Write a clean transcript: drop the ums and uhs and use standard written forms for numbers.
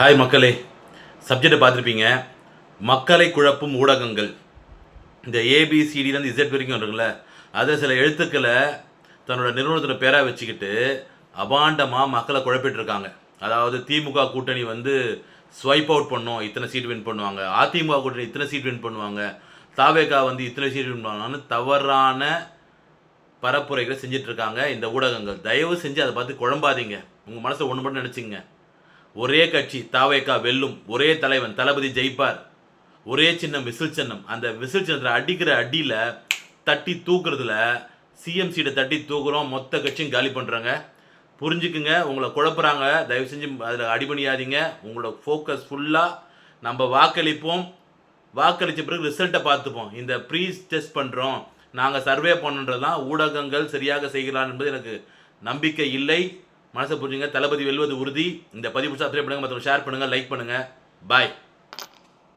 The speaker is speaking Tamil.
ஹாய் மக்களே, சப்ஜெக்டை பார்த்துருப்பீங்க. மக்களை குழப்பும் ஊடகங்கள். இந்த ஏபிசிடிலேருந்து இசட் வரைக்கும் இருக்குல்ல, அதில் சில எழுத்துக்களை தன்னோட நிறுவனத்தோட பேராக வச்சுக்கிட்டு அபாண்டமாக மக்களை குழப்பிட்டுருக்காங்க. அதாவது திமுக கூட்டணி ஸ்வைப் அவுட் பண்ணோம், இத்தனை சீட் வின் பண்ணுவாங்க. அதிமுக கூட்டணி இத்தனை சீட் வின் பண்ணுவாங்க. தாவேகா இத்தனை சீட் வின் பண்ணுவாங்கன்னு தவறான பரப்புரைகளை செஞ்சிட்ருக்காங்க இந்த ஊடகங்கள். தயவு செஞ்சு அதை பார்த்து குழம்பாதீங்க. உங்கள் மனசை ஒன்று மட்டும் நினச்சிங்க. ஒரே கட்சி தாவேகா வெல்லும், ஒரே தலைவன் தளபதி ஜெயிப்பார், ஒரே சின்னம் விசில் சின்னம். அந்த விசில் சின்னத்தில் அடிக்கிற அடியில் தட்டி தூக்குறதுல சிஎம் சீட்டை தட்டி தூக்குறோம், மொத்த கட்சியும் காலி பண்ணுறாங்க. புரிஞ்சுக்குங்க, உங்களை குழப்புறாங்க. தயவு செஞ்சு அதில் அடிபணியாதீங்க. உங்களோட ஃபோக்கஸ் ஃபுல்லாக நம்ம வாக்களிப்போம், வாக்களித்த பிறகு ரிசல்ட்டை பார்த்துப்போம். இந்த ப்ரீ டெஸ்ட் பண்ணுறோம், நாங்கள் சர்வே பண்ணுறதுலாம் ஊடகங்கள் சரியாக செய்கிறான் என்பது எனக்கு நம்பிக்கை இல்லை. மனசை புரிஞ்சுங்க. தளபதி வெல்வது உறுதி. இந்த பதிவு சப்ஸ்கிரைப் பண்ணுங்கள், மற்றவங்க ஷேர் பண்ணுங்கள், லைக் பண்ணுங்கள். பாய்.